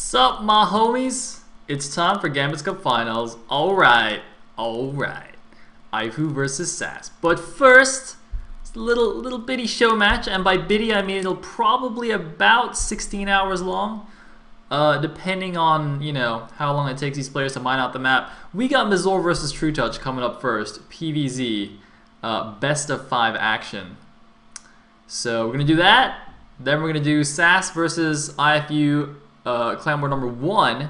Sup, my homies? It's time for Gambit's Cup Finals. Alright. Aifu versus Sass. But first, it's a little bitty show match, and by bitty I mean it'll probably about 16 hours long. Depending on, how long it takes these players to mine out the map. We got Mazur versus trutaCz coming up first. PVZ. Best of 5 action. So we're going to do that. Then we're going to do Sass versus IFU Clan War number 1.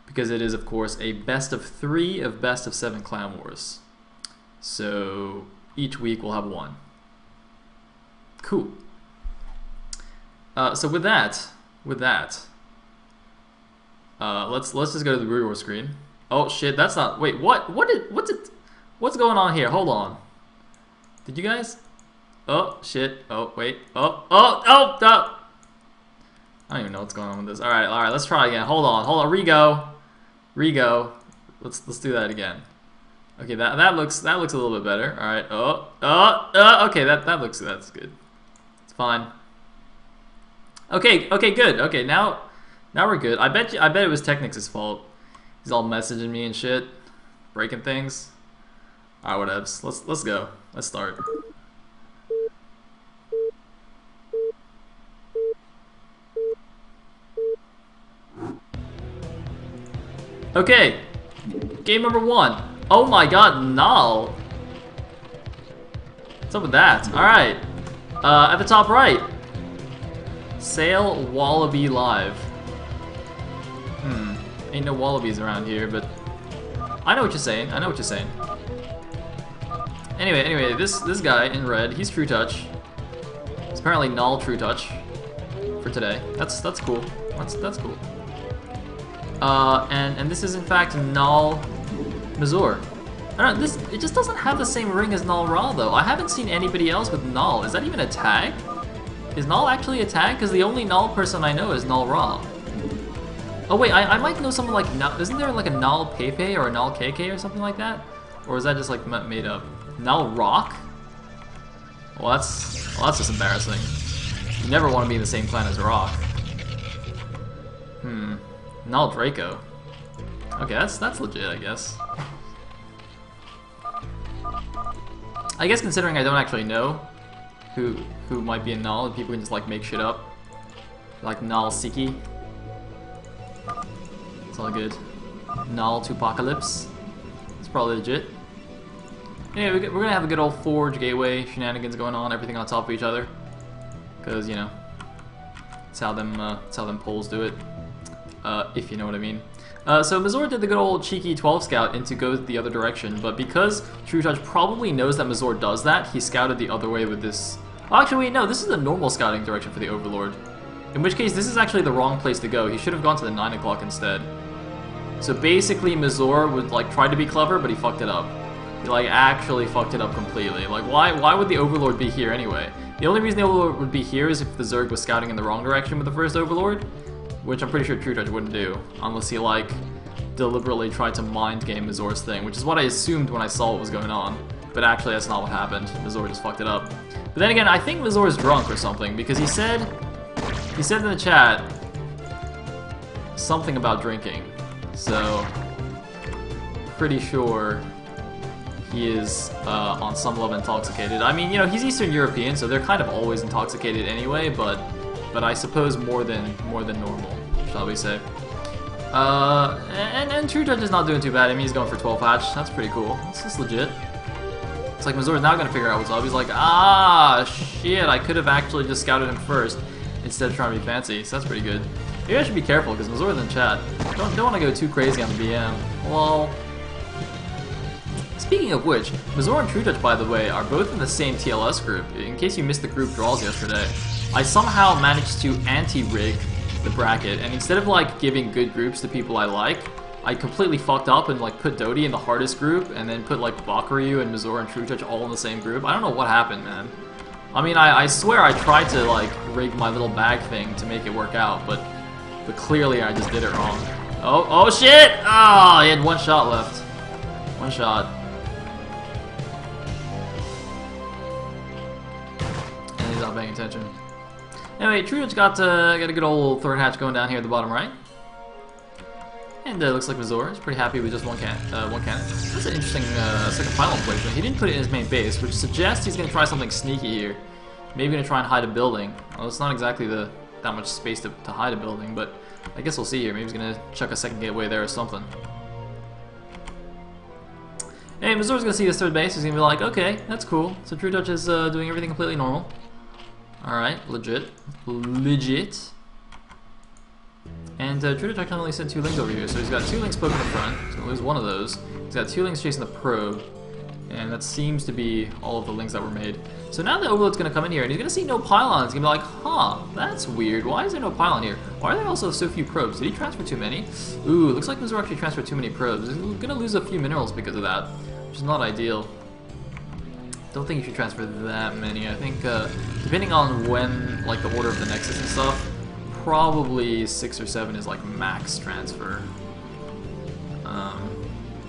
Because it is, of course, a best of 3 of best of 7 Clan Wars. So each week we'll have one. Cool. So with that, let's just go to the Root War screen. Oh shit, that's not. Wait, what's going on here? Hold on. Did you guys? Oh shit. Oh wait. Oh. I don't even know what's going on with this. All right. Let's try again. Hold on. Rego. Let's do that again. Okay, that looks a little bit better. All right. Okay, that's good. It's fine. Okay, good. Okay, now we're good. I bet it was Technics' fault. He's all messaging me and shit, breaking things. All right, whatevs. Let's go. Let's start. Okay, game number 1. Oh my god, Null. What's up with that? All right, at the top right, Sayle Wallaby Live. Ain't no wallabies around here, but I know what you're saying. Anyway, this guy in red, he's trutaCz. It's apparently Null trutaCz for today. That's cool. That's cool. And this is in fact Null Mazur. I don't know, it just doesn't have the same ring as Null Ra though. I haven't seen anybody else with Null. Is that even a tag? Is Null actually a tag? Because the only Null person I know is Null Ra. Oh wait, I might know someone like Null. Isn't there like a Null Pepe or a Null KK or something like that? Or is that just like made up? Null Rock? Well that's just embarrassing. You never want to be in the same clan as Rock. Null Draco. Okay, that's legit, I guess. I guess considering I don't actually know who might be a Null, and people can just like make shit up. Like Null Siki. It's all good. Null Tupacalypse. It's probably legit. Anyway, we're gonna have a good old Forge Gateway shenanigans going on, everything on top of each other. Cause it's how them polls do it. If you know what I mean. So Mazur did the good old cheeky 12 scout into go the other direction, but because trutaCz probably knows that Mazur does that, he scouted the other way with this. Well, actually, wait, no, this is a normal scouting direction for the Overlord. In which case, this is actually the wrong place to go. He should have gone to the 9 o'clock instead. So basically, Mazur would like try to be clever, but he fucked it up. He like actually fucked it up completely. Like, why would the Overlord be here anyway? The only reason the Overlord would be here is if the Zerg was scouting in the wrong direction with the first Overlord. Which I'm pretty sure trutaCz wouldn't do, unless he like deliberately tried to mind game Mazur's thing, which is what I assumed when I saw what was going on. But actually that's not what happened. Mazur just fucked it up. But then again, I think Mazur is drunk or something, because he said in the chat something about drinking. So pretty sure he is on some level intoxicated. I mean, he's Eastern European, so they're kind of always intoxicated anyway, but I suppose more than normal, shall we say. And trutaCz is not doing too bad. I mean, he's going for 12 hatch. That's pretty cool. That's legit. It's like Mazur's now going to figure out what's up. He's like, shit, I could have actually just scouted him first instead of trying to be fancy. So that's pretty good. Maybe I should be careful because Mazur's in chat. Don't want to go too crazy on the BM. Well, speaking of which, Mazur and trutaCz, by the way, are both in the same TLS group. In case you missed the group draws yesterday. I somehow managed to anti-rig the bracket, and instead of like giving good groups to people I like, I completely fucked up and like put Dodie in the hardest group, and then put like Bakuryu and Mazur and trutaCz all in the same group. I don't know what happened, man. I mean, I swear I tried to like rig my little bag thing to make it work out, but clearly I just did it wrong. Oh shit! He had 1 shot left. 1 shot. And he's not paying attention. Anyway, trutaCz got a good old third hatch going down here at the bottom right. And looks like Mazur is pretty happy with just one cannon. That's an interesting second pylon placement. He didn't put it in his main base, which suggests he's going to try something sneaky here. Maybe going to try and hide a building. Well, it's not exactly that much space to hide a building, but I guess we'll see here. Maybe he's going to chuck a second gateway there or something. Hey, Mazur's going to see this third base. He's going to be like, okay, that's cool. So trutaCz is doing everything completely normal. Alright, legit. Legit. And trutaCz can only send 2 links over here, so he's got 2 links poking in the front. He's going to lose one of those. He's got 2 links chasing the probe. And that seems to be all of the links that were made. So now the Overlord's going to come in here, and he's going to see no pylons. He's going to be like, huh, that's weird. Why is there no pylon here? Why are there also so few probes? Did he transfer too many? Ooh, looks like Mazur actually transferred too many probes. He's going to lose a few minerals because of that, which is not ideal. Don't think you should transfer that many. I think, depending on when, like, the order of the Nexus and stuff, probably 6 or 7 is, like, max transfer.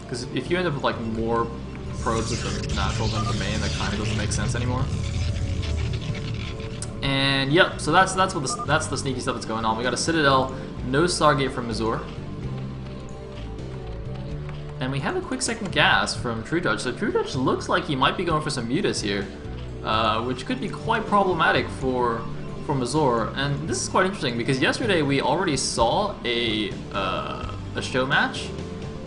Because if you end up with, like, more probes at the natural than the main, that kind of doesn't make sense anymore. And yep, so that's the sneaky stuff that's going on. We got a Citadel, no Stargate from Mazur, and we have a quick second gas from trutaCz. So trutaCz looks like he might be going for some mutas here, which could be quite problematic for Mazur. And this is quite interesting because yesterday we already saw a show match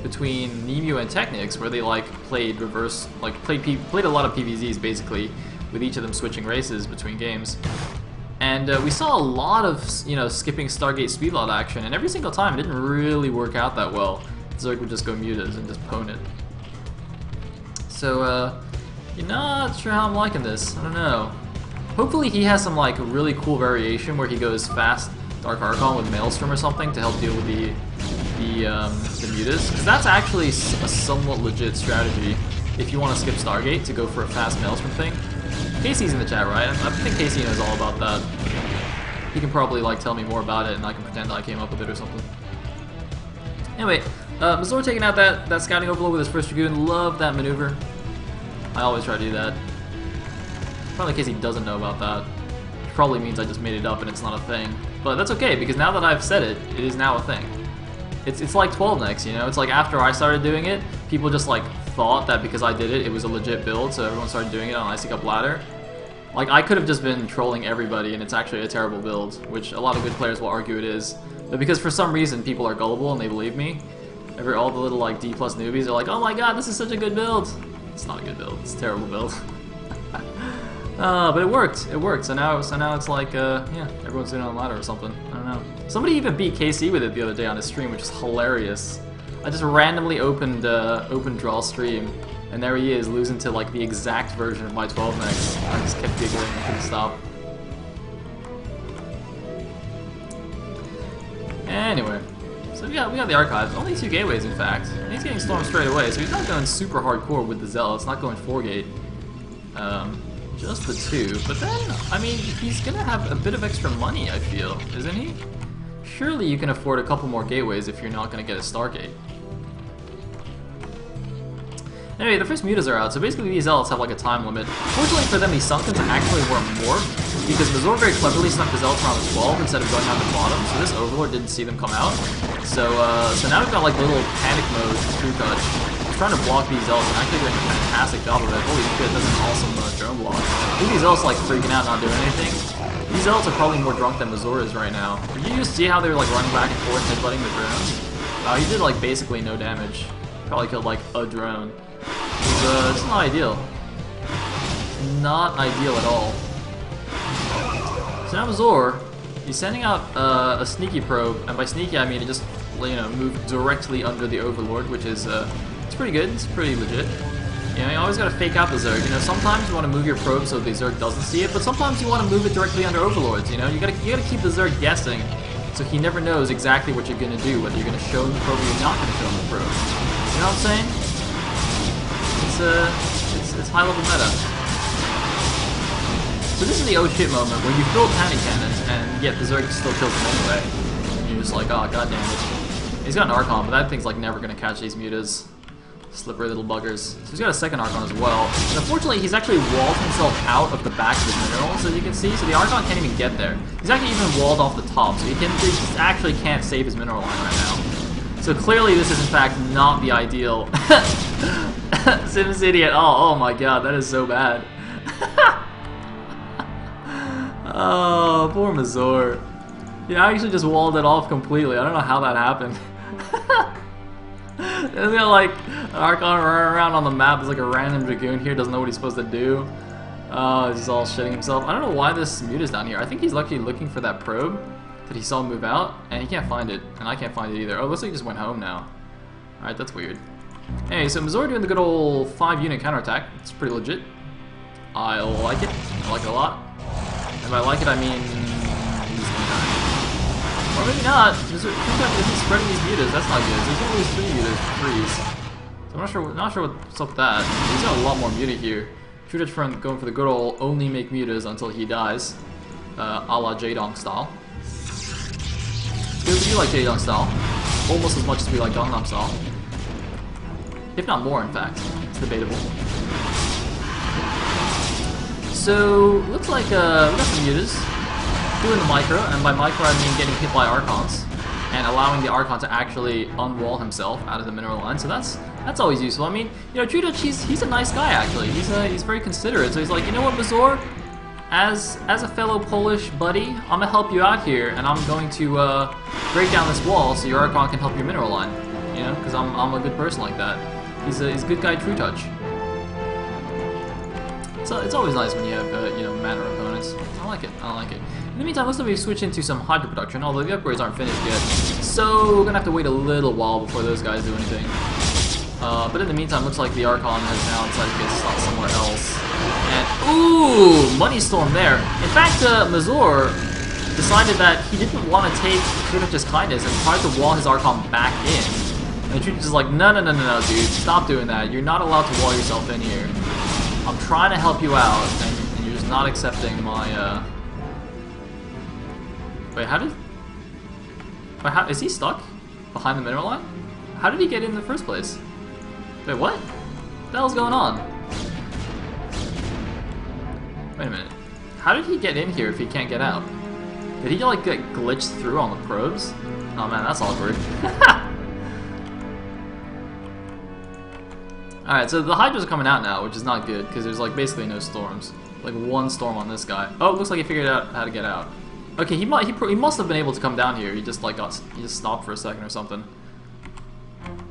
between Nemu and Technics, where they like played reverse, like played a lot of PvZs basically, with each of them switching races between games. And we saw a lot of skipping Stargate speedlot action, and every single time it didn't really work out that well. Zerg would just go mutas and just pwn it. So you're not sure how I'm liking this. I don't know. Hopefully he has some like really cool variation where he goes fast Dark Archon with Maelstrom or something to help deal with the mutas, because that's actually a somewhat legit strategy if you want to skip Stargate, to go for a fast Maelstrom thing. Casey's in the chat, right? I think Casey knows all about that. He can probably like tell me more about it, and I can pretend I came up with it or something. Anyway, Mazur taking out that scouting overload with his first Dragoon. Love that maneuver. I always try to do that. Probably Casey doesn't know about that. Which probably means I just made it up and it's not a thing. But that's okay, because now that I've said it, it is now a thing. It's like 12 necks, you know? It's like after I started doing it, people just like thought that because I did it, it was a legit build, so everyone started doing it on Icy Cup Ladder. Like, I could have just been trolling everybody and it's actually a terrible build, which a lot of good players will argue it is. But because for some reason people are gullible and they believe me, all the little like D+ newbies are like, oh my god, this is such a good build. It's not a good build, it's a terrible build. But it worked. So now it's like, yeah, everyone's doing it on ladder or something. I don't know. Somebody even beat KC with it the other day on his stream, which is hilarious. I just randomly opened draw stream, and there he is, losing to like the exact version of my 12 necks. I just kept giggling and couldn't stop. Anyway, so we got the archives. Only 2 gateways, in fact. And he's getting stormed straight away, so he's not going super hardcore with the Zealots, not going 4-gate. Just the 2, but then, I mean, he's gonna have a bit of extra money, I feel, isn't he? Surely you can afford a couple more gateways if you're not gonna get a Stargate. Anyway, the first mutas are out, so basically these Zealots have like a time limit. Fortunately for them, these Sunkens actually were morphed, because Mazur very cleverly snuck the Zealots around the 12 instead of going down the bottom, so this Overlord didn't see them come out. So now we've got like little panic mode trutaCz. Trying to block these Zealots and actually doing a fantastic job of it. Holy shit, that's an awesome drone block. I think these Zealots like freaking out, not doing anything. These Zealots are probably more drunk than Mazur is right now. Did you just see how they were like running back and forth, headbutting the drones? Wow, he did like basically no damage. Probably killed like a drone. It's not ideal. Not ideal at all. So now Mazur, he's sending out a sneaky probe, and by sneaky I mean it just moved directly under the Overlord, which is it's pretty good. It's pretty legit. You know, you always gotta fake out the Zerg. You know, sometimes you want to move your probe so the Zerg doesn't see it, but sometimes you want to move it directly under Overlords. You know, you gotta keep the Zerg guessing, so he never knows exactly what you're gonna do, whether you're gonna show him the probe or you're not gonna show him the probe. You know what I'm saying? It's high level meta. So this is the oh shit moment where you build panic cannons and yet the Zerg still kills them anyway. And you're just like, oh god damn it. He's got an Archon, but that thing's like never gonna catch these mutas. Slippery little buggers. So he's got a second Archon as well. And unfortunately, he's actually walled himself out of the back of his minerals, as you can see. So the Archon can't even get there. He's actually even walled off the top, so he just actually can't save his mineral line right now. So clearly this is in fact not the ideal SimCity at all. Oh my god, that is so bad. Oh, poor Mazur. He actually just walled it off completely. I don't know how that happened. There's got like an Archon running around on the map. There's like a random Dragoon here, doesn't know what he's supposed to do. Oh, he's all shitting himself. I don't know why this mute is down here. I think he's lucky looking for that probe that he saw move out, and he can't find it, and I can't find it either. Oh, looks like he just went home now. Alright, that's weird. Anyway, so Mazur doing the good old 5-unit counterattack. It's pretty legit. I like it. I like it a lot. And by like it, I mean he's gonna die. Or maybe not. Mazur isn't spreading these mutas. That's not good. There's only 3 mutas for freeze. So I'm not sure what's up with that. He's got a lot more muta here. trutaCz friend going for the good old only make mutas until he dies. A la Jaedong style. We do like Jaedong style. Almost as much as we like Gangnam style. If not more, in fact. It's debatable. So, looks like we got some mutas. Doing the micro, and by micro I mean getting hit by Archons. And allowing the Archon to actually unwall himself out of the mineral line. So that's always useful. I mean, you know, trutaCz, he's a nice guy actually. He's very considerate. So he's like, you know what, Mazur? As a fellow Polish buddy, I'm gonna help you out here, and I'm going to break down this wall so your Archon can help your mineral line. You know, because I'm a good person like that. He's a good guy, trutaCz. So it's always nice when you have you know, mana opponents. I like it. I like it. In the meantime, looks like we've switched into some Hydra production, although the upgrades aren't finished yet. So we're gonna have to wait a little while before those guys do anything. But in the meantime, looks like the Archon has now decided to get stuck somewhere else. And ooh, money storm there. In fact, Mazur decided that he didn't want to take trutaCz's kindness and tried to wall his Archon back in. And trutaCz is like, no, dude, stop doing that. You're not allowed to wall yourself in here. I'm trying to help you out, and you're just not accepting my. Wait, how did? Wait, how is he stuck behind the mineral line? How did he get in the first place? Wait, what? What the hell's going on? Wait a minute. How did he get in here if he can't get out? Did he like get glitched through on the probes? Oh man, that's awkward. Alright, so the Hydras are coming out now, which is not good, because there's like basically no storms. Like one storm on this guy. Oh, it looks like he figured out how to get out. Okay, he must have been able to come down here. He just like he just stopped for a second or something.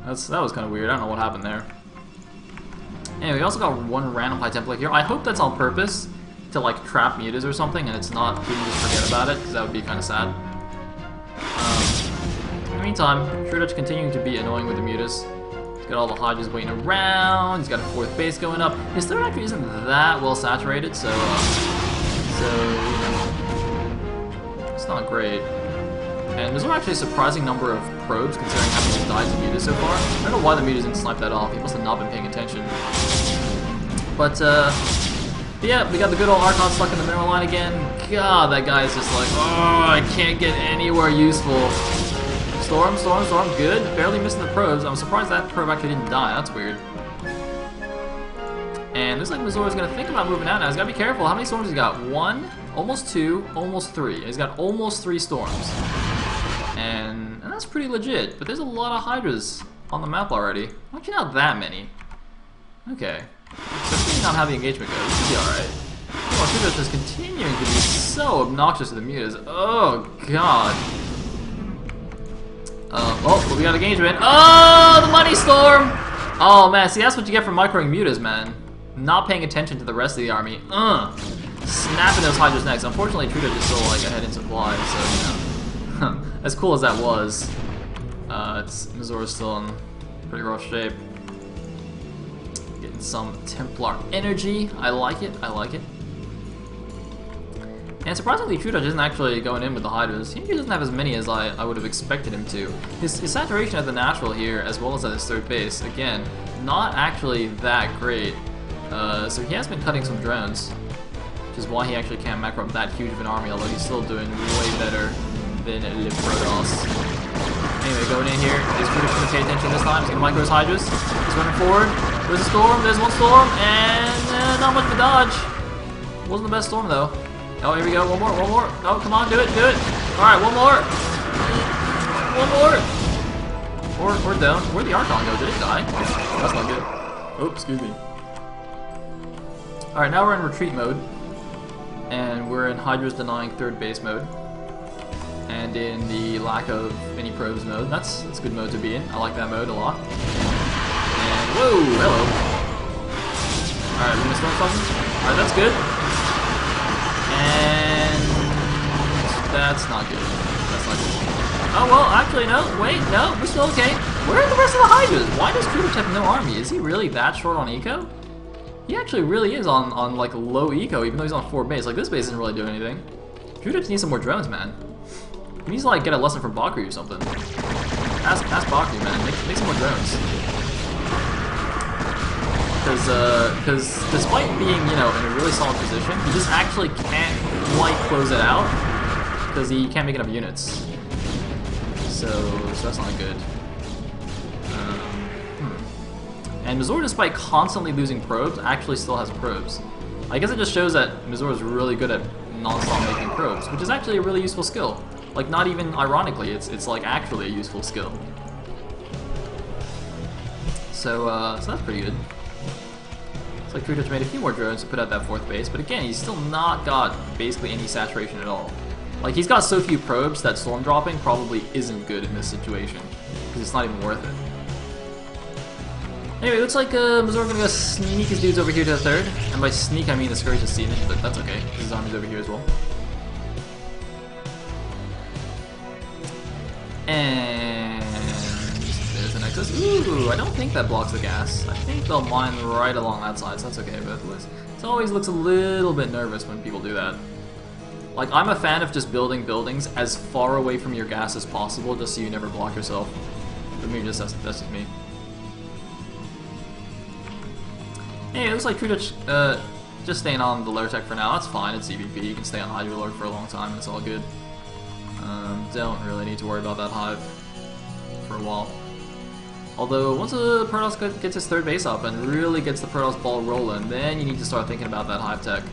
That was kind of weird. I don't know what happened there. Anyway, we also got one random high template here. I hope that's on purpose to like trap mutas or something, and it's not. We can just forget about it, because that would be kind of sad. In the meantime, trutaCz continuing to be annoying with the mutas. He's got all the Hodges waiting around. He's got a 4th base going up. His 3rd actually isn't that well saturated, so you know, it's not great. And there's actually a surprising number of probes considering how many died to mutas so far. I don't know why the mutas didn't snipe that off. He must have not been paying attention. But yeah, we got the good old Archon stuck in the mineral line again. God, that guy is just like, oh, I can't get anywhere useful. Storm, good. Barely missing the probes. I'm surprised that probe actually didn't die. That's weird. And looks like Mazur is going to think about moving out now. He's got to be careful. How many storms he got? 1, almost 2, almost 3. He's got almost 3 storms. And that's pretty legit. But there's a lot of Hydras on the map already. Actually, not that many. Okay. So depending on how the engagement goes, it should be alright. Oh, trutaCz is continuing to be so obnoxious to the mutas. Oh, God. Oh, we got engagement. Oh, the money storm! Oh, man, see, that's what you get from microing mutas, man. Not paying attention to the rest of the army. Snapping those Hydras next. Unfortunately, trutaCz is still, like, ahead in supply, so, you know. As cool as that was, Mazur is still in pretty rough shape. Getting some Templar energy. I like it, I like it. And surprisingly, trutaCz isn't actually going in with the Hydras. He doesn't have as many as I would have expected him to. His saturation at the natural here, as well as at his 3rd base, again, not actually that great. So he has been cutting some drones, which is why he actually can't macro up that huge of an army, although he's still doing way better than Le Protoss. Anyway, going in here, is trutaCz going to pay attention this time? He's going to micro his Hydras. He's running forward. There's a storm, there's one storm, and not much of a dodge. Wasn't the best storm though. Oh, here we go. One more. Oh, come on, do it. Alright, one more. Or or don't. Where'd the Archon go? Did it die? That's not good. Oh, excuse me. Alright, now we're in retreat mode. And we're in Hydra's denying third base mode. And in the lack of any probes mode. That's a good mode to be in. I like that mode a lot. And whoa, hello. Alright, we're gonna storm something. Alright, that's good. And that's not good. That's not good. Oh well, actually no, wait, no, we're still okay. Where are the rest of the Hydras? Why does trutaCz have no army? Is he really that short on eco? He actually really is on like low eco, even though he's on 4 base. Like this base isn't really doing anything. trutaCz needs some more drones, man. He needs to like get a lesson from Bakri or something. Ask Bakri, man. Make some more drones. Because despite being, you know, in a really solid position, he just actually can't quite close it out because he can't make enough units. So that's not good. And Mazur, despite constantly losing probes, actually still has probes. I guess it just shows that Mazur is really good at non-stop making probes, which is actually a really useful skill. Like, not even ironically, it's like actually a useful skill. So that's pretty good. It's like trutaCz made a few more drones to put out that 4th base, but again, he's still not got basically any saturation at all. Like, he's got so few probes that storm dropping probably isn't good in this situation, because it's not even worth it. Anyway, it looks like Mazur gonna go sneak his dudes over here to the 3rd, and by sneak I mean the Scourge has seen it, but that's okay, his army's over here as well. And there's an Nexus. Ooh, I don't think that blocks the gas. I think they'll mine right along that side, so that's okay, but it always looks a little bit nervous when people do that. Like, I'm a fan of just building buildings as far away from your gas as possible, just so you never block yourself. But maybe that's just me. Hey, it looks like trutaCz just staying on the Lurtech for now. That's fine, it's EVP. You can stay on Hydra Lurk for a long time, and it's all good. Don't really need to worry about that hive for a while. Although, once the Protoss gets his 3rd base up and really gets the Protoss ball rolling, then you need to start thinking about that hive tech.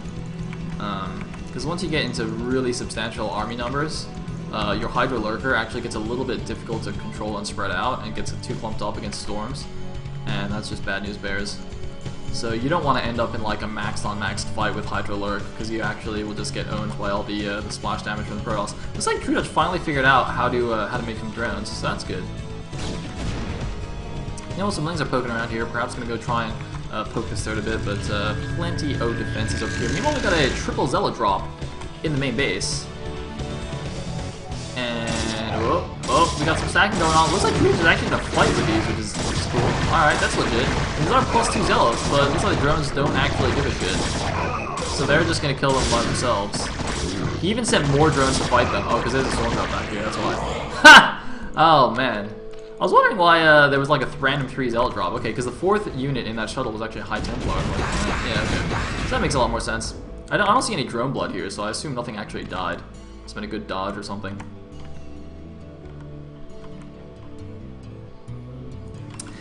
Because once you get into really substantial army numbers, your Hydra Lurker actually gets a little bit difficult to control and spread out, and gets too clumped up against storms, and that's just bad news bears. So you don't want to end up in like a maxed on maxed fight with Hydra Lurk, because you actually will just get owned by all the splash damage from the Protoss. Looks like trutaCz finally figured out how to make some drones, so that's good. You know, some lings are poking around here. Perhaps gonna go try and poke this 3rd a bit, but plenty of defenses over here. Meanwhile, we got a triple Zealot drop in the main base. And oh, we got some stacking going on. Looks like trutaCz is actually gonna fight with these, which is cool. Alright, that's legit. These are +2 Zealots, but it looks like the drones don't actually give a shit. So they're just gonna kill them by themselves. He even sent more drones to fight them. Oh, because there's a storm drop back here, that's why. Ha! Oh, man. I was wondering why there was like a random 3 Zealot drop. Okay, because the 4th unit in that shuttle was actually a High Templar. Like, yeah, okay. So that makes a lot more sense. I don't see any drone blood here, so I assume nothing actually died. It's been a good dodge or something.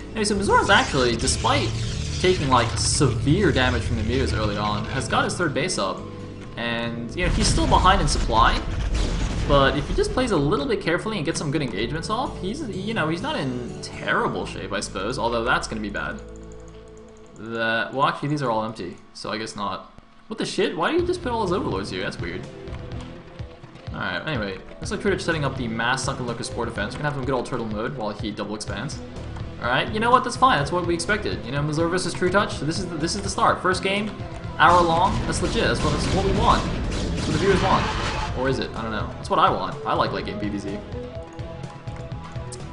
Anyway, so Mazur is actually, despite taking like severe damage from the Mutas early on, has got his 3rd base up. And, you know, he's still behind in supply. But if he just plays a little bit carefully and gets some good engagements off, he's, you know, he's not in terrible shape, I suppose. Although that's going to be bad. Well, actually, these are all empty, so I guess not. What the shit? Why do you just put all those overlords here? That's weird. Alright, anyway, looks like trutaCz setting up the mass Sunken Lurker Spore defense. We're gonna have him good old turtle mode while he double expands. Alright, you know what? That's fine. That's what we expected. You know, Mazur versus trutaCz. So this is the start. First game, hour long. That's legit. That's what we want. That's what the viewers want. Or is it? I don't know. That's what I want. I like late game PvZ.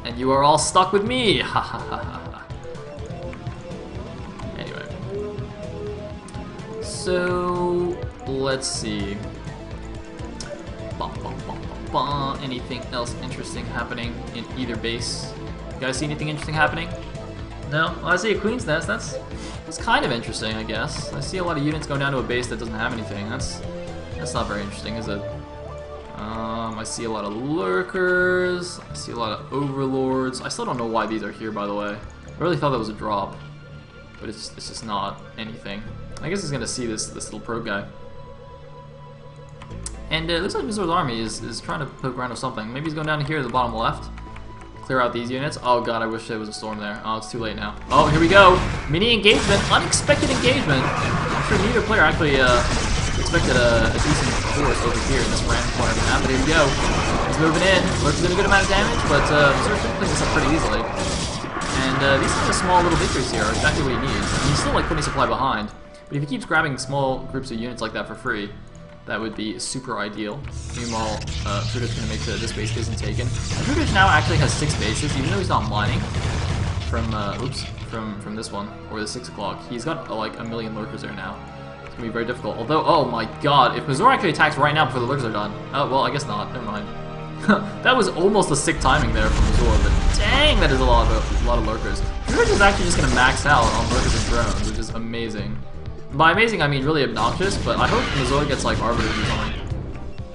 And you are all stuck with me. Ha ha ha ha. Anyway, so let's see. Anything else interesting happening in either base? You guys see anything interesting happening? No? Well, I see a Queen's Nest. That's kind of interesting, I guess. I see a lot of units going down to a base that doesn't have anything. That's not very interesting, is it? I see a lot of Lurkers. I see a lot of Overlords. I still don't know why these are here, by the way. I really thought that was a drop, but it's just not anything. I guess he's gonna see this little probe guy. And it looks like Mazur's army is trying to poke around with something. Maybe he's going down here to the bottom left. clear out these units. Oh god, I wish there was a storm there. Oh, it's too late now. Oh, here we go. Mini engagement, unexpected engagement. I'm sure neither player actually expected a decent force over here in this random corner of the map, but here we go. He's moving in. Lurker's doing a good amount of damage, but Mazur should clean this up pretty easily. And these kind of small little victories here are exactly what he needs. I mean, he's still like putting supply behind, but if he keeps grabbing small groups of units like that for free, that would be super ideal. Meanwhile, trutaCz going to make this base isn't taken. trutaCz now actually has 6 bases, even though he's not mining from this one, or the 6 o'clock. He's got like a million lurkers there now. It's going to be very difficult. Although, oh my god, if Mazur actually attacks right now before the lurkers are done. Oh, well, I guess not. Never mind. That was almost a sick timing there from Mazur, but dang, that is a lot of lurkers. trutaCz is actually just going to max out on lurkers and drones, which is amazing. By amazing, I mean really obnoxious, but I hope Mazur gets like arbiters or something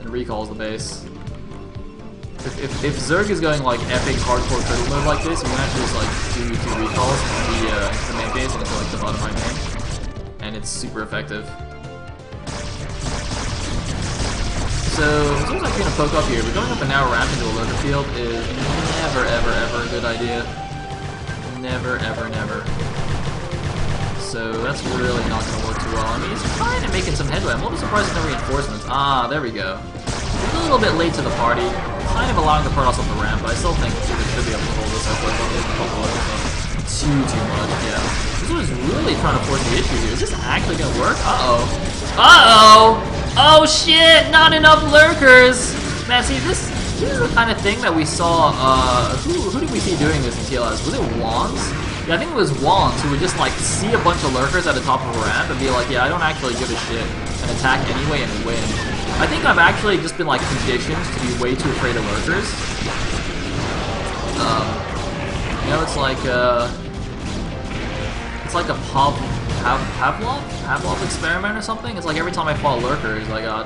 and recalls the base. If Zerg is going like epic hardcore critical mode like this, you can actually just like do 2 recalls into the main base and into like the bottom right main, and it's super effective. So Mazur's actually gonna poke up here, but going up a narrow ramp into a lurker field is never ever a good idea. Never ever never. So that's really not going to work too well. I mean, he's trying to make some headway. I'm a little surprised there's no reinforcements. Ah, there we go. A little bit late to the party. Kind of allowing the Protoss off the ramp, but I still think trutaCz should be able to hold this up. Too much, yeah. This was really trying to force the issue here. Is this actually going to work? Uh-oh. Uh-oh! Oh, shit! Not enough lurkers! Man, see, this is the kind of thing that we saw, who did we see doing this in TLS? Was it Wands? Yeah, I think it was Wands who would just like see a bunch of lurkers at the top of a ramp and be like, yeah, I don't actually give a shit, and attack anyway and win. I think I've actually just been like conditioned to be way too afraid of lurkers. You know, it's like a Pavlov experiment or something. It's like every time I fought lurkers, I got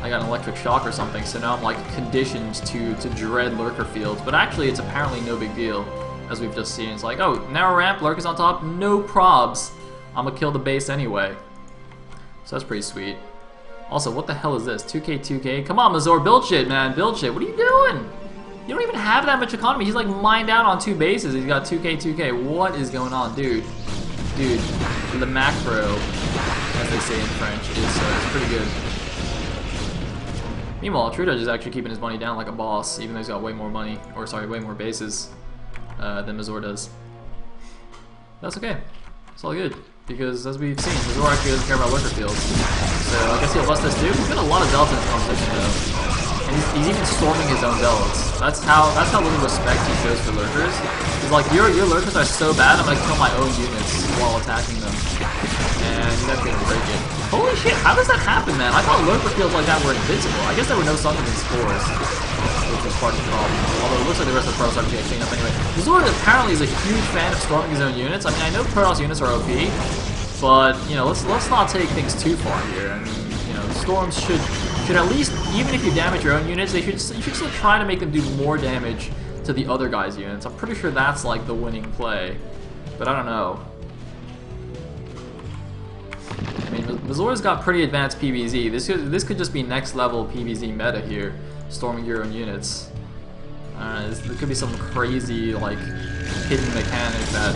an electric shock or something. So now I'm like conditioned to dread lurker fields. But actually, it's apparently no big deal. As we've just seen, it's like, oh, narrow ramp, lurkers on top, no probs. I'm gonna kill the base anyway. So that's pretty sweet. Also, what the hell is this? 2K, 2K? Come on, Mazur, build shit, man, build shit. What are you doing? You don't even have that much economy. He's like mined out on 2 bases. He's got 2K, 2K. What is going on, dude? Dude, the macro, as they say in French, is pretty good. Meanwhile, trutaCz is actually keeping his money down like a boss, even though he's got way more money, or sorry, way more bases. Than Mazur does. That's okay. It's all good. Because as we've seen, Mazur actually doesn't care about lurker fields. So I guess he'll bust this too. He's got a lot of zealots in his composition though. And he's even storming his own zealots. That's how little respect he shows for lurkers. He's like, your lurkers are so bad, I'm gonna kill my own units while attacking them. And he's actually gonna break it. Holy shit, how does that happen, man? I thought lurker fields like that were invincible. I guess there were no sunken spores, which was part of the problem. Although it looks like the rest of the Protoss are getting cleaned up anyway. Mazur apparently is a huge fan of storming his own units. I mean, I know Protoss units are OP, but you know, let's not take things too far here. I mean, you know, storms should at least, even if you damage your own units, you should still try to make them do more damage to the other guy's units. I'm pretty sure that's like the winning play, but I don't know. I mean, Mazur's got pretty advanced PvZ. This could just be next level PvZ meta here, storming your own units. There could be some crazy like hidden mechanic that,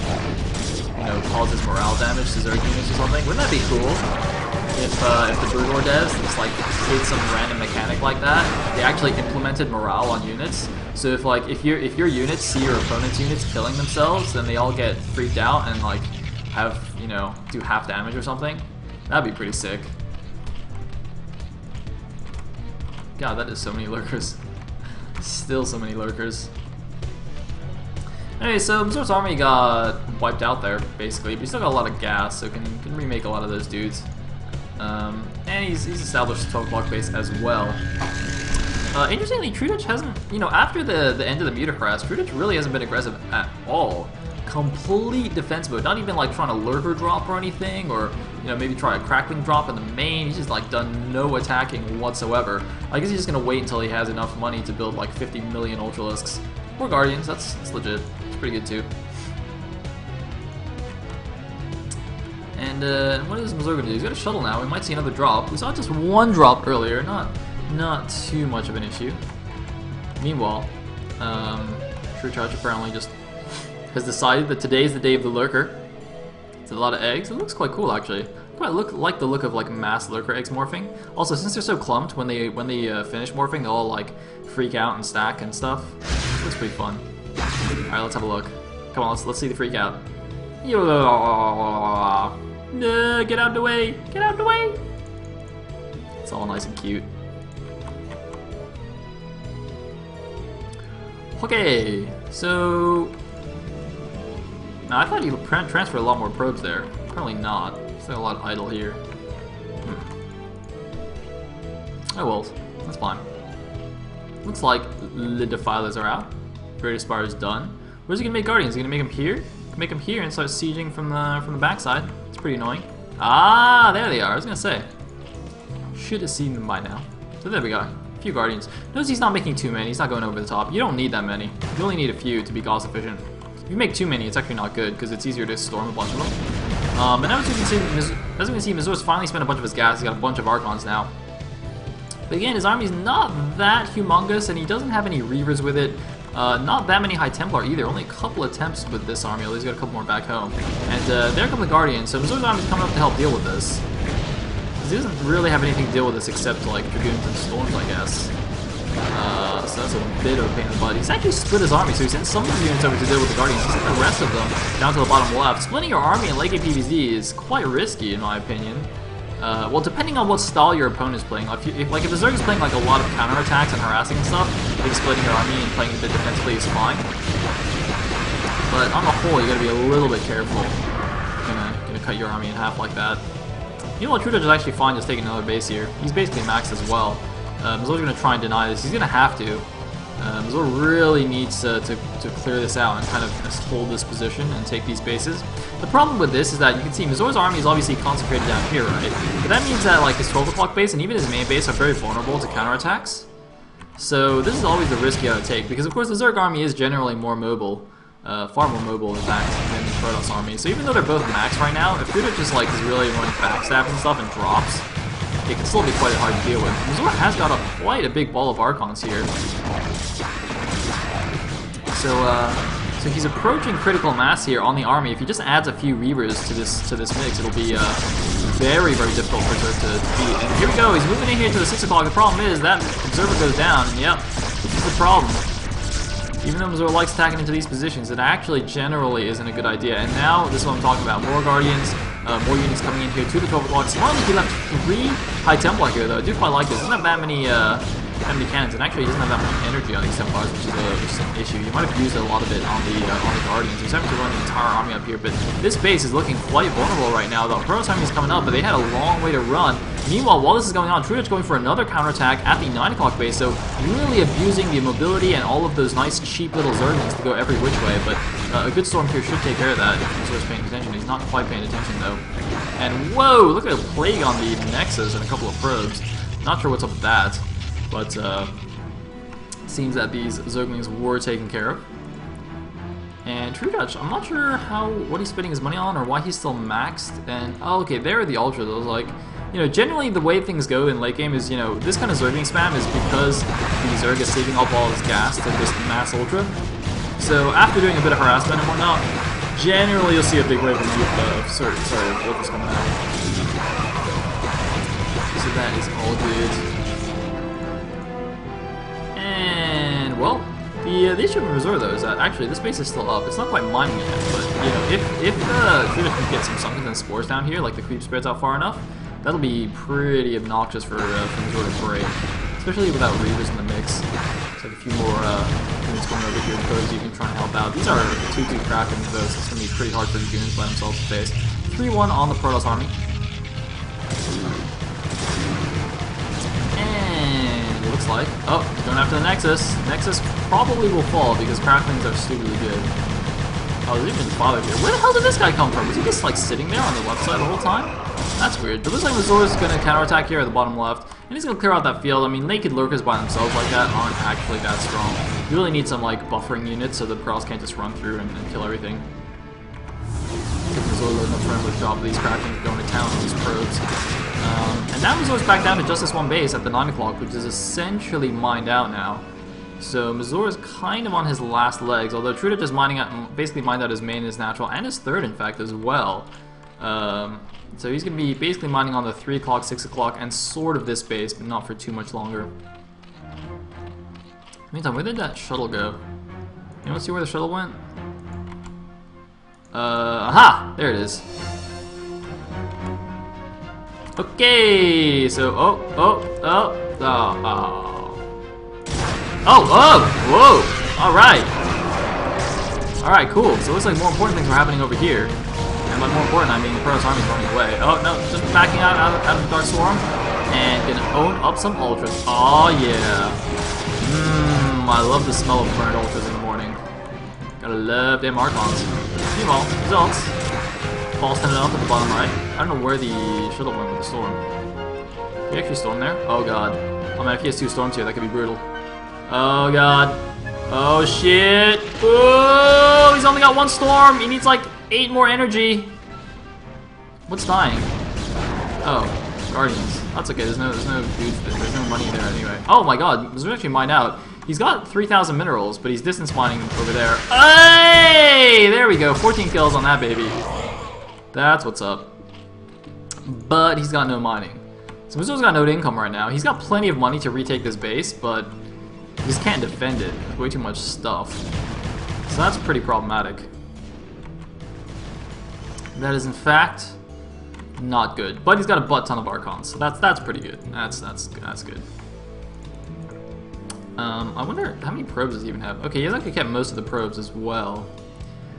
you know, causes morale damage to Zerg units or something. Wouldn't that be cool? If the Broodlord devs just like did some random mechanic like that, they actually implemented morale on units. So if your units see your opponent's units killing themselves, then they all get freaked out and like have, you know, do half damage or something. That'd be pretty sick. God, that is so many lurkers. Still so many lurkers. Anyway, so Mazur's army got wiped out there, basically, but he still got a lot of gas, so can remake a lot of those dudes. And he's established a 12 o'clock base as well. Interestingly, trutaCz hasn't, you know, after the end of the Mutacraft, trutaCz really hasn't been aggressive at all. Complete defense mode, not even like trying to lurker drop or anything, or, you know, maybe try a crackling drop in the main. He's just like done no attacking whatsoever. I guess he's just gonna wait until he has enough money to build like 50 million Ultralisks. Or Guardians, that's legit. It's pretty good too. And what is Mazur gonna do? He's got a shuttle now. We might see another drop. We saw just one drop earlier, not too much of an issue. Meanwhile, trutaCz trutaCz apparently just has decided that today is the day of the lurker. It's a lot of eggs. It looks quite cool actually. Quite like the look of like mass lurker eggs morphing. Also, since they're so clumped, when they finish morphing, they'll all like freak out and stack and stuff. It looks pretty fun. All right, let's have a look. Come on, let's see the freak out. No, get out of the way! Get out of the way! It's all nice and cute. Okay, so now I thought you would transfer a lot more probes there. Apparently not. There's a lot idle here. Oh well, that's fine. Looks like the defilers are out. Great Aspire is done. Where's he gonna make Guardians? Is he gonna make him here? Make him here and start sieging from the backside. It's pretty annoying. Ah, there they are. I was gonna say. Should have seen them by now. So there we go. A few Guardians. Notice he's not making too many. He's not going over the top. You don't need that many. You only need a few to be cost efficient. If you make too many, it's actually not good because it's easier to storm a bunch of them. And now as you can see, Mazur's finally spent a bunch of his gas. He's got a bunch of Archons now. But again, his army's not that humongous, and he doesn't have any Reavers with it. Not that many High Templar either, only a couple attempts with this army, although he's got a couple more back home. And there come the Guardians, so Mazur's army's coming up to help deal with this. Because he doesn't really have anything to deal with this except like Dragoons and Storms, I guess. So that's a bit of a pain in the butt. He's actually split his army, so he sent some of the units over to deal with the Guardians. He sent the rest of them down to the bottom left. Splitting your army in late game PvZ is quite risky, in my opinion. Well, depending on what style your opponent is playing. If the Zerg is playing like a lot of counterattacks and harassing and stuff, I think splitting your army and playing a bit defensively is fine. But on the whole, you gotta be a little bit careful. Gonna cut your army in half like that. You know what, trutaCz is actually fine just taking another base here. He's basically maxed as well. Mazur's gonna try and deny this. He's gonna have to. Mazur really needs to clear this out and kind of just hold this position and take these bases. The problem with this is that you can see Mazur's army is obviously concentrated down here, right? But that means that like his 12 o'clock base and even his main base are very vulnerable to counterattacks. So this is always the risk you gotta take, because of course the Zerg army is generally more mobile, far more mobile in fact than the Protoss army. So even though they're both maxed right now, if trutaCz just like is really running backstab and stuff and drops, it can still be quite hard to deal with. Mazur has got quite a big ball of Archons here. So he's approaching critical mass here on the army. If he just adds a few Reavers to this mix, it'll be very, very difficult for Zerg to defeat. And here we go, he's moving in here to the 6 o'clock. The problem is that Observer goes down, and yep, this is the problem. Even though Mazur likes attacking into these positions, it actually generally isn't a good idea. And now, this is what I'm talking about, more Guardians, more units coming in here to the 12 o'clock. Smartly, he left 3 High Templar here, though. I do quite like this. Doesn't have that many cannons, and actually he doesn't have that much energy on these Templars, which is an issue. You might have used a lot of it on the Guardians. He's having to run the entire army up here, but this base is looking quite vulnerable right now. The Protoss army is coming up, but they had a long way to run. Meanwhile, while this is going on, trutaCz going for another counterattack at the 9 o'clock base, so really abusing the mobility and all of those nice cheap little Zerglings to go every which way, but a good Storm here should take care of that if Mazur's paying attention. He's not quite paying attention though. And whoa, look at a Plague on the Nexus and a couple of probes. Not sure what's up with that. But seems that these Zerglings were taken care of. And trutaCz, I'm not sure what he's spending his money on or why he's still maxed. And oh, okay, there are the Ultras. I was like, you know, generally the way things go in late game is, you know, this kind of Zergling spam is because the Zerg is saving up all his gas to just mass Ultra. So after doing a bit of harassment and whatnot, generally you'll see a big wave of Ultras coming out. So that is all good. And, well, the issue with Mazur, though, is that actually this base is still up. It's not quite mining yet, but, you know, if trutaCz can get some Sunkens and Spores down here, like the creep spreads out far enough, that'll be pretty obnoxious for Mazur to break, especially without Reavers in the mix. It's like a few more units coming over here, Codes you can try and help out. These are 2-2 Krakens, though, so it's going to be pretty hard for the Goons by themselves to face. 3-1 on the Protoss army. Looks like. Oh, he's going after the Nexus. Nexus probably will fall because Cracklings are stupidly good. Oh, there's even Father here. Where the hell did this guy come from? Was he just like sitting there on the left side the whole time? That's weird. But it looks like Mazur's going to counterattack here at the bottom left. And he's going to clear out that field. I mean, naked lurkers by themselves like that aren't actually that strong. You really need some like buffering units so the Protoss can't just run through and kill everything. Mazur loading up front with the job of these Cracklings going to town on these probes. And now Mazur's back down to just this one base at the 9 o'clock, which is essentially mined out now. So Mazur is kind of on his last legs, although trutaCz is basically mined out his main, his natural, and his third, in fact, as well. So he's going to be basically mining on the 3 o'clock, 6 o'clock, and sort of this base, but not for too much longer. Meantime, where did that shuttle go? Anyone see where the shuttle went? Aha! There it is. Okay, so, whoa! Alright, cool. So it looks like more important things are happening over here. And by more important, I mean the Protoss army's running away. Oh, no, just backing out of the Dark Swarm. And gonna own up some Ultras. Oh, yeah. I love the smell of burned Ultras in the morning. Gotta love them Archons. Meanwhile, results. Ball standing up at the bottom right. I don't know where the shuttle went with the storm. Did he actually storm there? Oh, God. Oh, man, if he has 2 storms here, that could be brutal. Oh, God. Oh, shit. Oh, he's only got 1 storm. He needs, like, 8 more energy. What's dying? Oh, Guardians. That's okay. There's no money there anyway. Oh, my God. This was actually mined out. He's got 3,000 minerals, but he's distance mining over there. Hey! There we go. 14 kills on that baby. That's what's up. But he's got no mining. So Mazur's got no income right now. He's got plenty of money to retake this base, but he just can't defend it. There's way too much stuff. So that's pretty problematic. That is in fact not good. But he's got a butt ton of Archons. So that's pretty good. That's good. I wonder how many probes does he even have? Okay, he has actually kept most of the probes as well.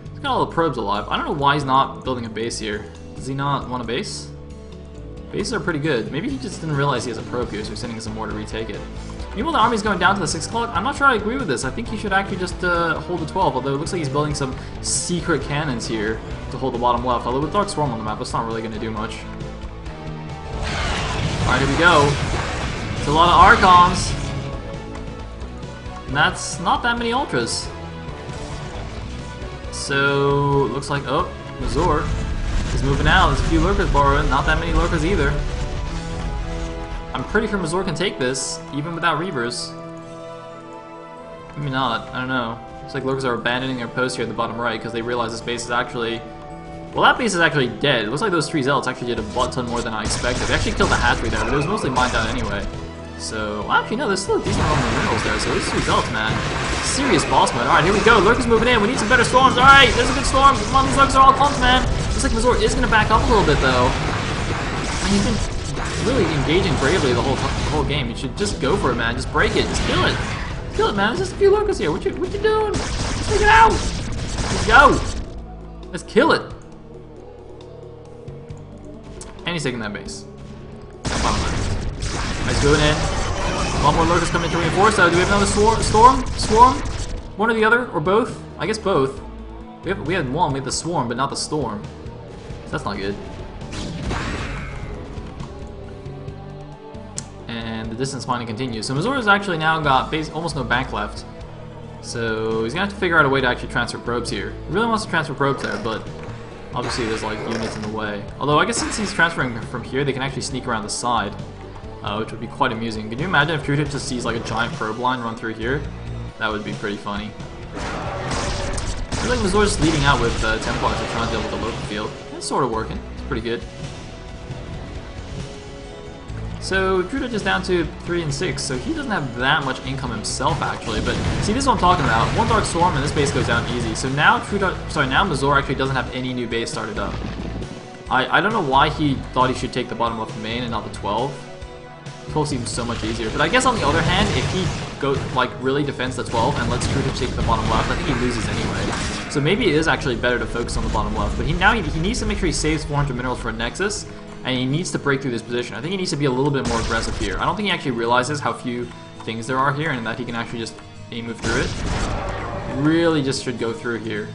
He's got all the probes alive. I don't know why he's not building a base here. Does he not want a base? Bases are pretty good. Maybe he just didn't realize he has a probe here, so he's sending some more to retake it. Meanwhile, the army's going down to the 6 o'clock. I'm not sure I agree with this. I think he should actually just hold the 12, although it looks like he's building some secret cannons here to hold the bottom left. Although with Dark Swarm on the map, that's not really going to do much. Alright, here we go. It's a lot of Archons. And that's not that many Ultras. So, looks like, oh, Mazur is moving out. There's a few Lurkers borrowing. Not that many Lurkers either. I'm pretty sure Mazur can take this, even without Reavers. Maybe not. I don't know. Looks like Lurkers are abandoning their post here at the bottom right because they realize this base is actually... Well, that base is actually dead. It looks like those 3 Zealots actually did a butt ton more than I expected. They actually killed the hatchery there, but it was mostly mined out anyway. So, well, actually, no, there's still a decent amount of minerals there, so those 3 Zealots, man. Serious boss mode. Alright, here we go. Lurkers moving in. We need some better storms. Alright, there's a good storm. Come on, these Lurkers are all clumps, man. Looks like Mazur is going to back up a little bit, though. I mean, he's been really engaging bravely the whole game. You should just go for it, man. Just break it. Just kill it. Kill it, man. There's just a few Lurkers here. What you doing? Let's take it out. Let's go. Let's kill it. And he's taking that base. Nice moving in. One more Lurkers coming to reinforce. So do we have another storm? One or the other? Or both? I guess both. We had one. We had the swarm, but not the storm. So that's not good. And the distance mining continues. So Mazur's actually now got almost no bank left. So he's gonna have to figure out a way to actually transfer probes here. He really wants to transfer probes there, but obviously there's like units in the way. Although I guess since he's transferring from here, they can actually sneak around the side, which would be quite amusing. Can you imagine if trutaCz just sees like a giant probe line run through here? That would be pretty funny. I feel like Mazur's just leading out with Templars to try and deal with the local field. It's sort of working. It's pretty good. So trutaCz is down to 3 and 6, so he doesn't have that much income himself actually. But see, this is what I'm talking about. One Dark Storm and this base goes down easy. So now now Mazur actually doesn't have any new base started up. I don't know why he thought he should take the bottom left main and not the 12. 12 seems so much easier. But I guess on the other hand, if he really defends the 12 and lets trutaCz take the bottom left, I think he loses anyway. So maybe it is actually better to focus on the bottom left. But he needs to make sure he saves 400 minerals for a Nexus. And he needs to break through this position. I think he needs to be a little bit more aggressive here. I don't think he actually realizes how few things there are here and that he can actually just move through it. Really just should go through here.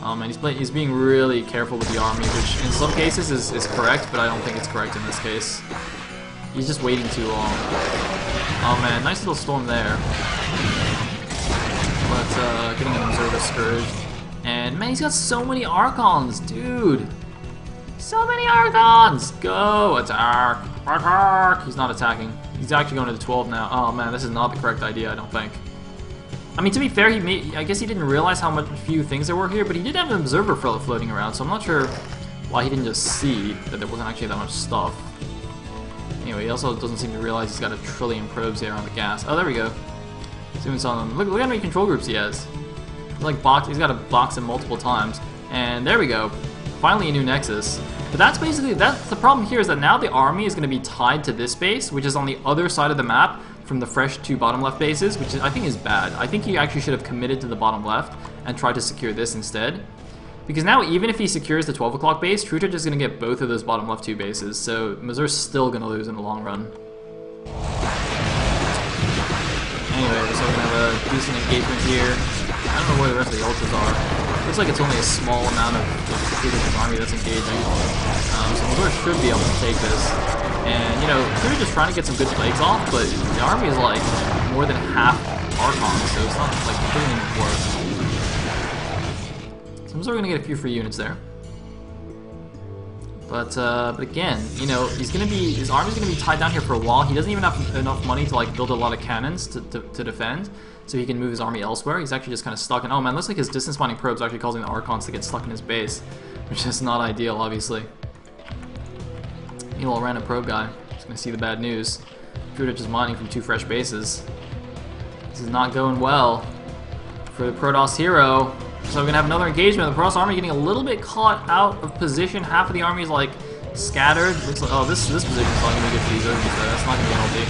And he's being really careful with the army, which in some cases is correct, but I don't think it's correct in this case. He's just waiting too long. Oh man, nice little storm there. But getting an Observer Scourge. And man, he's got so many Archons, dude! So many Archons! Go! Attack! Attack! He's not attacking. He's actually going to the 12 now. Oh man, this is not the correct idea, I don't think. I mean, to be fair, I guess he didn't realize how few things there were here, but he did have an observer floating around, so I'm not sure why he didn't just see that there wasn't actually that much stuff. Anyway, he also doesn't seem to realize he's got a trillion probes here on the gas. Oh, there we go. Zoom on them. Look how many control groups he has. He's got to box him multiple times. And there we go. Finally a new nexus. But that's the problem here, is that now the army is going to be tied to this base, which is on the other side of the map from the fresh 2 bottom left bases, which I think is bad. I think he actually should have committed to the bottom left and tried to secure this instead. Because now, even if he secures the 12 o'clock base, trutaCz is going to get both of those bottom left 2 bases, so Mazur's still going to lose in the long run. Anyway, so we're going to have a decent engagement here. I don't know where the rest of the ultras are. Looks like it's only a small amount of trutaCz's army that's engaging. So Mazur should be able to take this. And, you know, trutaCz is trying to get some good plagues off, but the army is like more than half Archons, so it's not like it doesn't even work. So Mazur gonna get a few free units there. But again, you know, his army's gonna be tied down here for a while. He doesn't even have enough money to like build a lot of cannons to defend, so he can move his army elsewhere. He's actually just kind of stuck in. Oh man, looks like his distance binding probes are actually causing the Archons to get stuck in his base, which is not ideal, obviously. You little random probe guy. Just gonna see the bad news. trutaCz is mining from 2 fresh bases. This is not going well for the Protoss hero. So we're gonna have another engagement. The Protoss army getting a little bit caught out of position. Half of the army is like scattered. Looks like, oh, this position is not gonna be good for these urgents though. That's not gonna be healthy.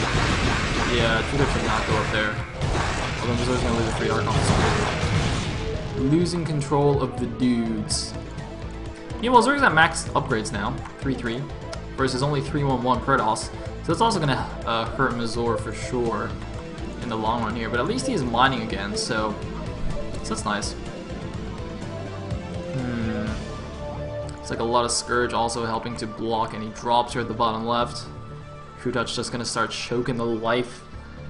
Yeah, trutaCz should not go up there. Although Mazur's gonna lose a 3 Archons. Losing control of the dudes. Yeah, well, Zerg's at max upgrades now, 3-3, versus only 3-1-1 Protoss. So that's also gonna hurt Mazur for sure in the long run here. But at least he is mining again, so that's nice. It's like a lot of Scourge also helping to block any drops here at the bottom left. trutaCz just gonna start choking the life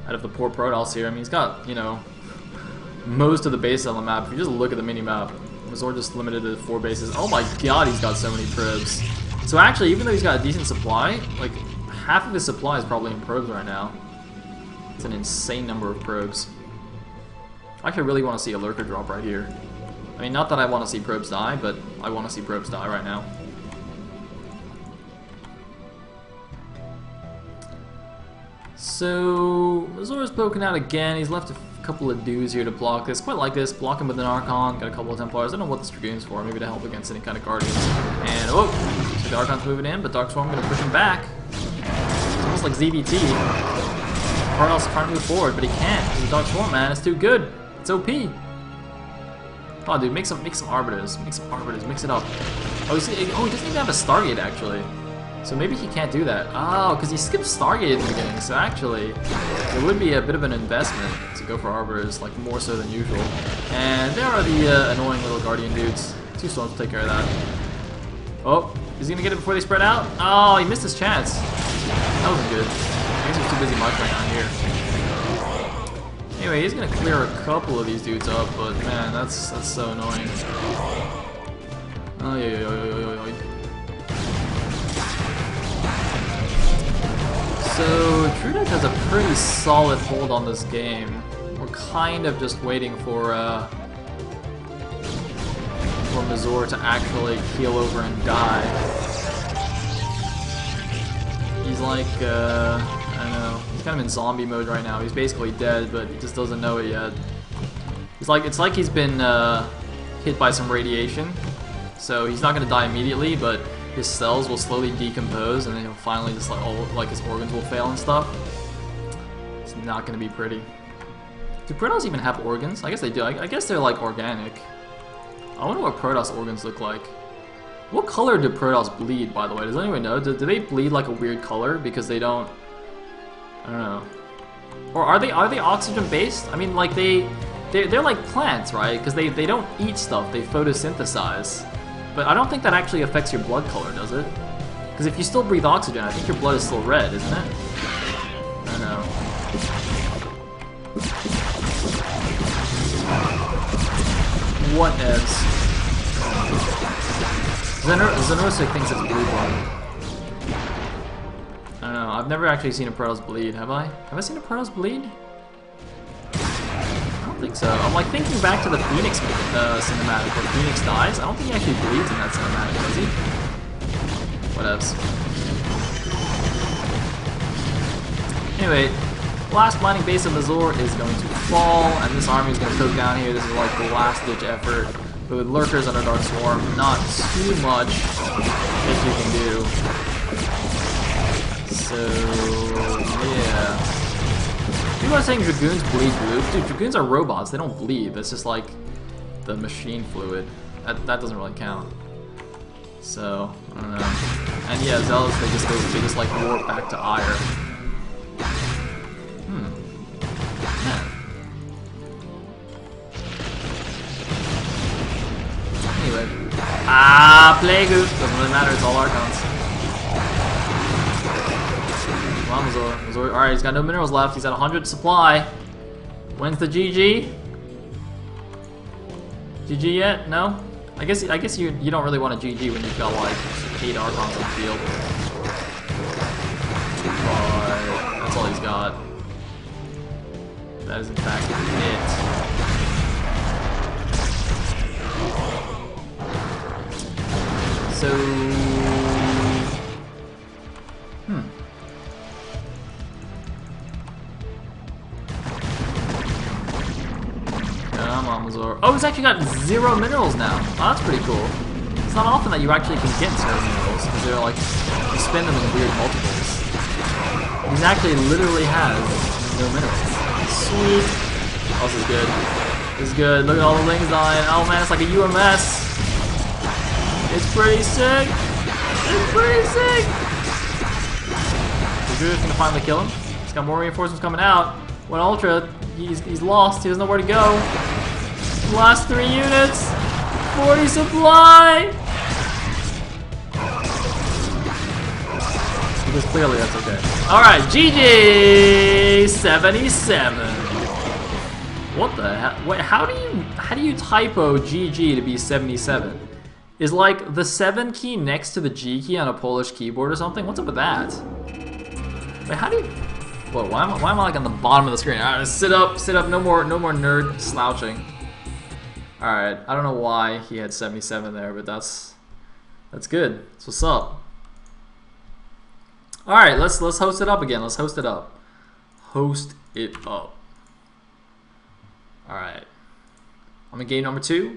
out of the poor Protoss here. I mean, he's got, you know, most of the bases on the map. If you just look at the mini-map, Mazur just limited to 4 bases. Oh my god, he's got so many probes. So actually, even though he's got a decent supply, like, half of his supply is probably in probes right now. It's an insane number of probes. I actually really want to see a lurker drop right here. I mean, not that I want to see probes die, but I want to see probes die right now. So, Mazur's poking out again. He's left a couple of dudes here to block this. Quite like this. Block him with an Archon. Got a couple of Templars. I don't know what this Dragoon's for. Maybe to help against any kind of Guardians. And, oh! So the Archon's moving in, but Dark Swarm going to push him back. It's almost like ZBT. Protoss trying to move forward, but he can't. Because the Dark Swarm, man, it's too good. It's OP. Oh, dude, make some Arbiters. Make some Arbiters. Mix it up. Oh, he doesn't even have a Stargate, actually. So maybe he can't do that. Oh, because he skipped Stargate in the beginning. So actually, it would be a bit of an investment to go for Arbiters, like more so than usual. And there are the annoying little Guardian dudes. 2 Storms will take care of that. Oh, is he going to get it before they spread out? Oh, he missed his chance. That wasn't good. I guess he's too busy microing down here. Anyway, he's going to clear a couple of these dudes up, but man, that's so annoying. Oh, yeah. So, trutaCz has a pretty solid hold on this game. We're kind of just waiting for Mazur to actually keel over and die. He's like, I don't know, he's kind of in zombie mode right now. He's basically dead, but he just doesn't know it yet. It's like he's been hit by some radiation. So he's not going to die immediately, but his cells will slowly decompose, and then he'll finally just like his organs will fail and stuff. It's not going to be pretty. Do Protoss even have organs? I guess they do. I guess they're like organic. I wonder what Protoss organs look like. What color do Protoss bleed, by the way? Does anyone know? Do they bleed like a weird color because they don't? I don't know. Or are they oxygen based? I mean, like they're like plants, right? Because they don't eat stuff. They photosynthesize. But I don't think that actually affects your blood color, does it? Because if you still breathe oxygen, I think your blood is still red, isn't it? I don't know. Whatevs. Zenorosic thinks it's blue blood. I don't know. I've never actually seen a Protoss bleed, have I? Have I seen a Protoss bleed? I don't think so. I'm like thinking back to the Phoenix cinematic where Phoenix dies. I don't think he actually bleeds in that cinematic, does he? Whatevs. Anyway, last mining base of Mazur is going to fall, and this army is going to cook down here. This is like the last ditch effort. But with lurkers under Dark Swarm, not too much that you can do. So, yeah. People are saying Dragoons bleed blue. Dude, Dragoons are robots. They don't bleed. That's just like the machine fluid. That doesn't really count. So, I don't know. And yeah, Zealots, they just like warp back to Ire. Anyway. Plague Oot! Doesn't really matter, it's all Archons. Come on, Mazur. Alright, he's got no minerals left. He's at 100 supply. When's the GG? GG yet? No? I guess you don't really want a GG when you've got like 8 Archons on the field. But that's all he's got. That is in fact it. So, come on, Mazur. Oh, he's actually got 0 minerals now. Oh, that's pretty cool. It's not often that you actually can get 0 minerals because they're like you spend them in weird multiples. He's actually literally has no minerals. Sweet. Oh, this is good. This is good. Look at all the lings dying. Oh man, it's like a UMS. It's pretty sick! It's pretty sick! The Druid's gonna finally kill him. He's got more reinforcements coming out. When Ultra, he's lost. He doesn't know where to go. Last 3 units! 40 supply! Because clearly that's okay. Alright, GG 77. What the hell? Wait, how do you typo GG to be 77? Is like the 7 key next to the G key on a Polish keyboard or something? What's up with that? Wait, how do you... Whoa, why am I like on the bottom of the screen? Alright, sit up, no more nerd slouching. Alright, I don't know why he had 77 there, but that's good. That's what's up. Alright, let's host it up again. Let's host it up. Host it up. Alright. I'm in game number 2.